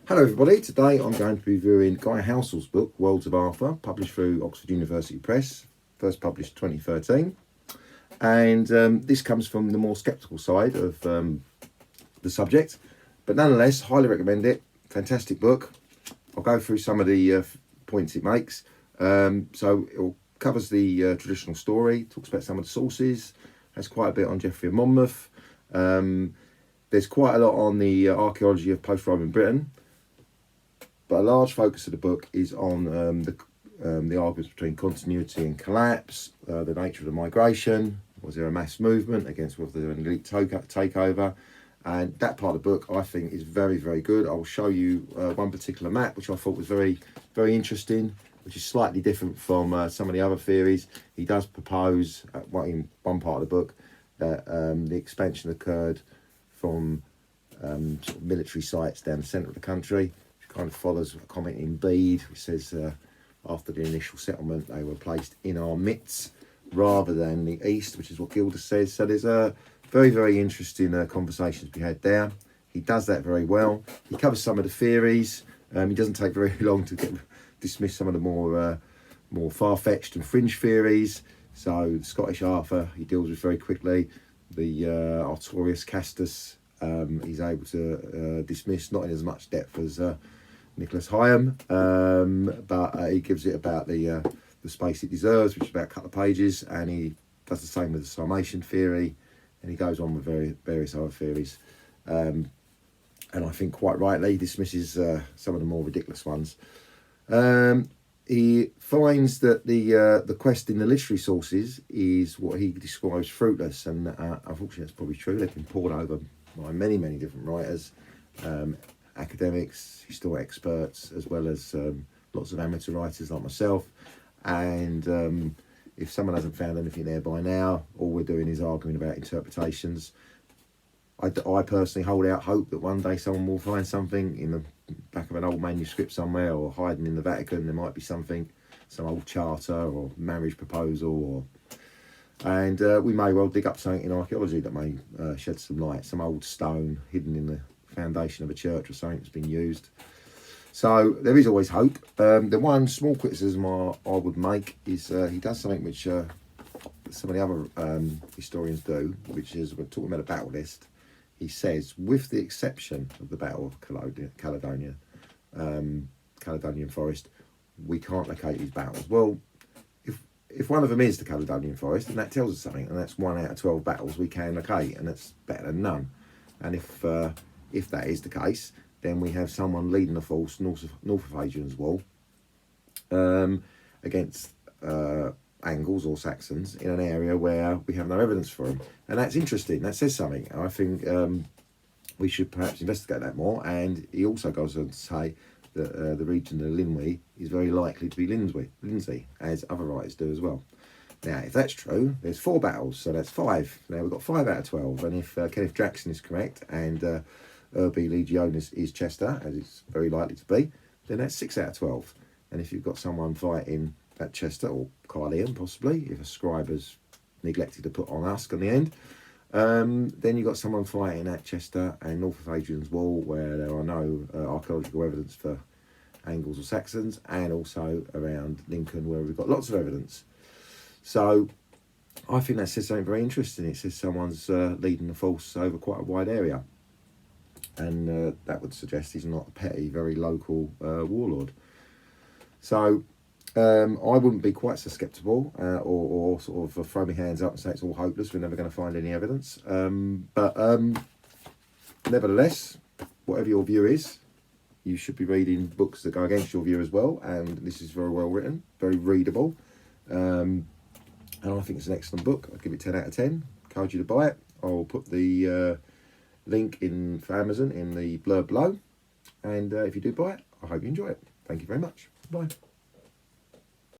Hello everybody, today I'm going to be reviewing Guy Halsall's book, Worlds of Arthur, published through Oxford University Press, first published 2013. And this comes from the more sceptical side of the subject, but nonetheless, highly recommend it. Fantastic book. I'll go through some of the points it makes. So it covers the traditional story, talks about some of the sources, has quite a bit on Geoffrey of Monmouth. There's quite a lot on the archaeology of post-Roman Britain. But a large focus of the book is on the arguments between continuity and collapse, the nature of the migration, was there a mass movement against was there an elite takeover, and that part of the book I think is very, very good. I will show you one particular map which I thought was very, very interesting, which is slightly different from some of the other theories. He does propose in one part of the book that the expansion occurred from sort of military sites down the centre of the country. Kind of follows a comment in Bede, which says after the initial settlement they were placed in our midst rather than the east, which is what Gilda says. So there's a very, very interesting conversations to be had there. He does that very well. He covers some of the theories. He doesn't take very long to dismiss some of the more far-fetched and fringe theories. So the Scottish Arthur he deals with very quickly. The Artorius Castus he's able to dismiss, not in as much depth as Nicholas Hyam, but he gives it about the space it deserves, which is about a couple of pages, and he does the same with the Sarmatian theory, and he goes on with various other theories, and I think quite rightly dismisses some of the more ridiculous ones. He finds that the quest in the literary sources is what he describes fruitless, and unfortunately that's probably true. They've been poured over by many, many different writers, academics, historic experts, as well as lots of amateur writers like myself. And if someone hasn't found anything there by now, all we're doing is arguing about interpretations. I personally hold out hope that one day someone will find something in the back of an old manuscript somewhere, or hiding in the Vatican. There might be something, some old charter or marriage proposal, and we may well dig up something in archaeology that may shed some light, some old stone hidden in the foundation of a church or something that's been used. So there is always hope. The one small criticism I would make is he does something which some of the other historians do, which is, we're talking about a battle list. He says, with the exception of the Battle of Caledonian Forest, we can't locate these battles. Well, if one of them is the Caledonian Forest, then that tells us something, and that's 1 out of 12 battles we can locate, and that's better than none. And if that is the case, then we have someone leading a force north of Hadrian's Wall against Angles or Saxons in an area where we have no evidence for them, and that's interesting. That says something. I think we should perhaps investigate that more. And he also goes on to say that the region of Linwy is very likely to be Lindsey, as other writers do as well. Now, if that's true, there's 4 battles, so that's 5. Now we've got 5 out of 12, and if Kenneth Jackson is correct and Urbi Legionis is Chester, as it's very likely to be, then that's 6 out of 12. And if you've got someone fighting at Chester, or Carleon possibly, if a scribe has neglected to put on Usk on the end, then you've got someone fighting at Chester and north of Hadrian's Wall, where there are no archaeological evidence for Angles or Saxons, and also around Lincoln, where we've got lots of evidence. So I think that says something very interesting. It says someone's leading the force over quite a wide area, and that would suggest he's not a petty, very local warlord. So I wouldn't be quite so sceptical or sort of throw my hands up and say it's all hopeless, we're never going to find any evidence. But nevertheless, whatever your view is, you should be reading books that go against your view as well. And this is very well written, very readable. And I think it's an excellent book. I'd give it 10 out of 10. Encourage you to buy it. I'll put the link in for Amazon in the blurb below. And if you do buy it, I hope you enjoy it. Thank you very much. Bye.